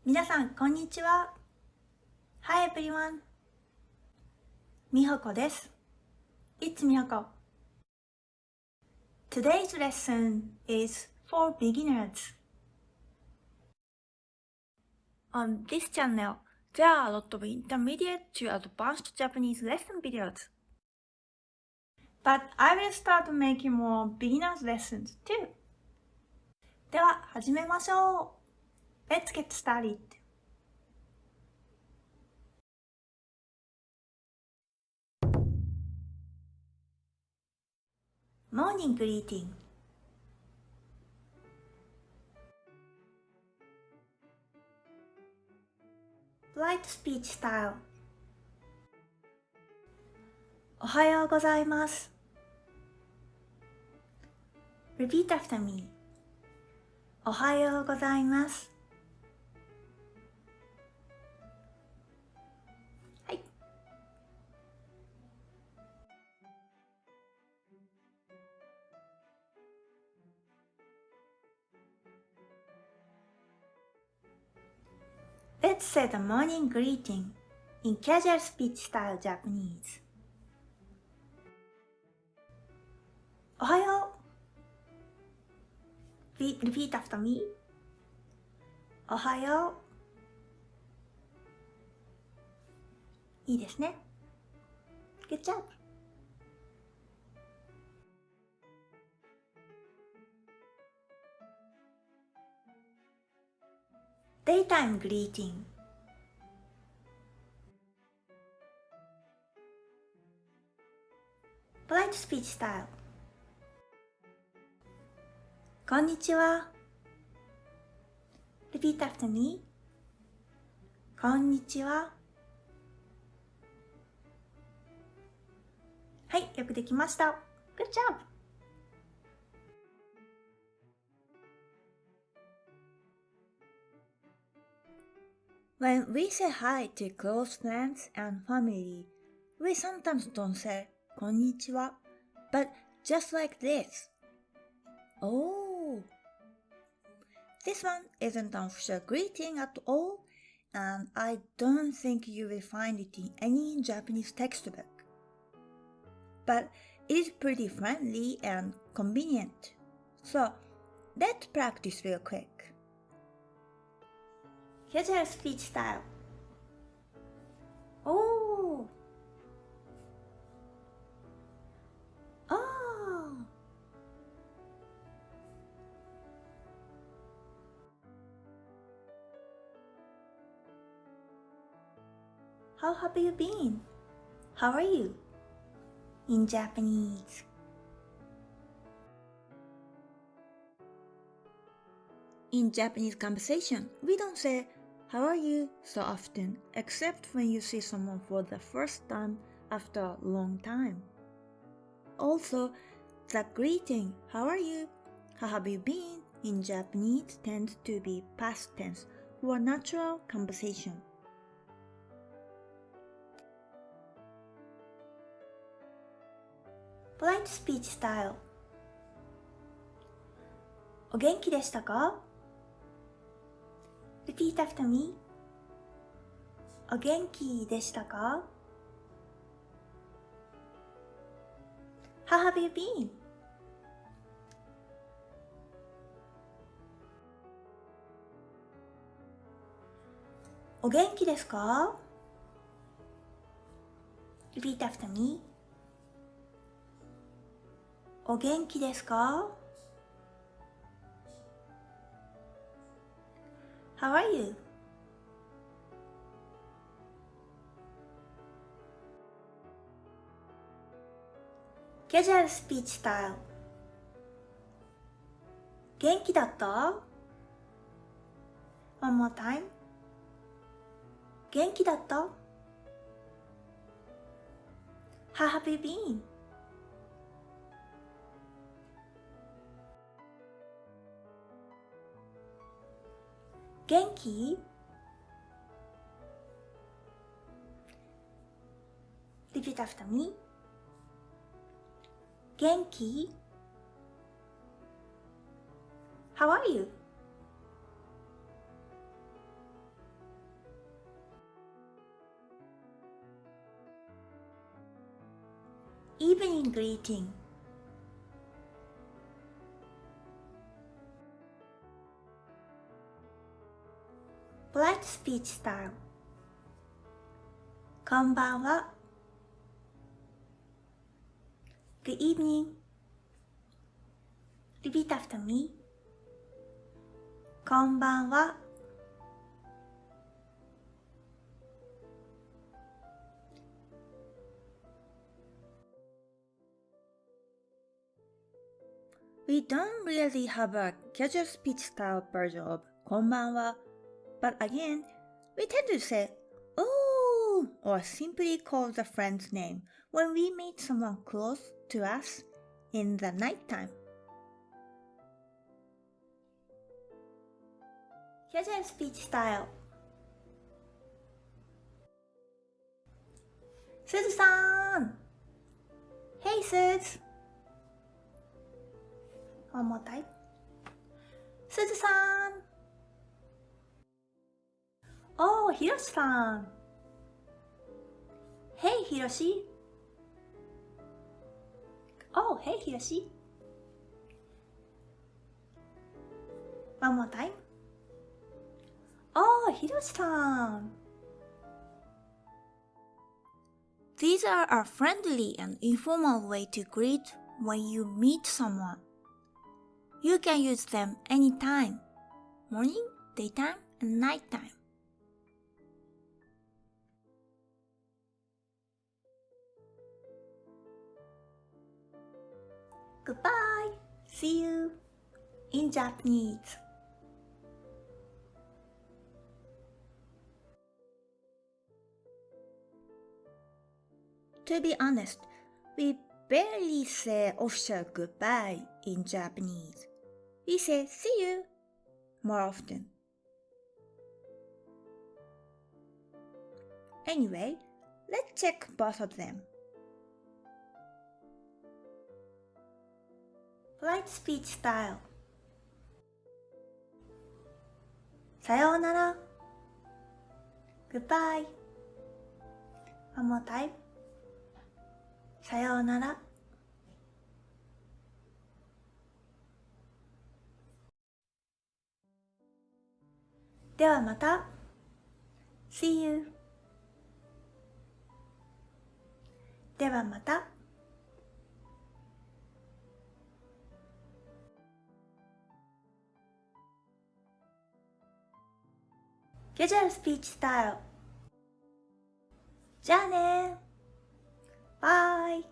皆さん、こんにちは。Hi everyone. みほこです。It's みほこ。Today's lesson is for beginners. On this channel, there are a lot of intermediate to advanced Japanese lesson videos. But I will start making more beginners lessons too. では、始めましょう。Let's get started. Morning greeting. Polite speech style. おはようございます。Repeat after me. おはようございます。はい。Let's say the morning greeting in casual speech style Japanese. おはよう。Repeat after me. おはよう。いいですね。Good job. Daytime greeting. polite speech style. こんにちは。Repeat after me. こんにちは。はい、よくできました。Good job! When we say hi to close friends and family, we sometimes don't say こんにちは but just like this. Oh! This one isn't an official greeting at all, and I don't think you will find it in any Japanese textbook. But it is pretty friendly and convenient. So, let's practice real quick. Casual speech style. Oh! Oh! How have you been? How are you? In Japanese. In Japanese conversation, we don't say how are you so often, except when you see someone for the first time after a long time. Also, the greeting how are you, how have you been in Japanese tends to be past tense for natural conversation. Polite speech style. お元気でしたか? Repeat after me. お元気でしたか? How have you been? お元気ですか? Repeat after me. お元気ですか? How are you? Casual speech style. 元気だった? One more time. 元気だった? How have you been? 元気? Repeat after me. 元気? How are you? Evening greeting. Polite speech style. こんばんは。Good evening. Repeat after me. こんばんは。We don't really have a casual speech style version of こんばんは, but again, we tend to say "Oh" or simply call the friend's name when we meet someone close to us in the nighttime. Casual speech style. すずさん Hey Suze. One more time. すずさん Oh, ひろしさん Hey ひろし Oh, hey ひろし One more time. Oh, ひろしさん These are a friendly and informal way to greet when you meet someone. You can use them anytime, morning, daytime, and nighttime. Goodbye. See you in Japanese. To be honest, we barely say official goodbye in Japanese. We say see you more often. Anyway, let's check both of them. Polite speech style. さようなら Goodbye. One more time. さようならではまた See you ではまたCasual speech style じゃあねバイ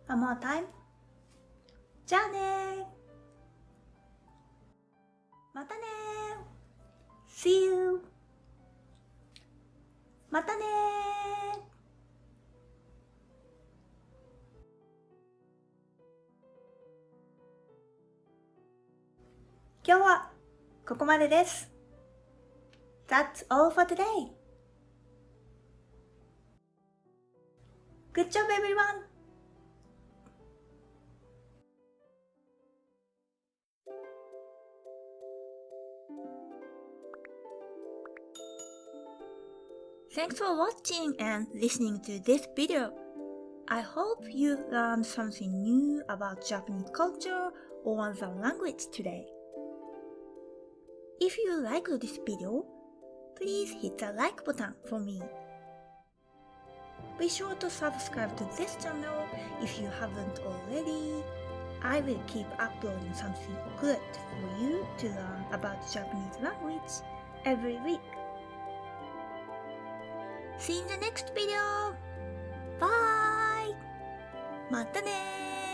One more time じゃあねまたね See you またね今日はここまでです。That's all for today. Good job, everyone! Thanks for watching and listening to this video. I hope you learned something new about Japanese culture or the language today. If you liked this video, please hit the like button for me. Be sure to subscribe to this channel if you haven't already. I will keep uploading something good for you to learn about Japanese language every week. See you in the next video! Bye! またねー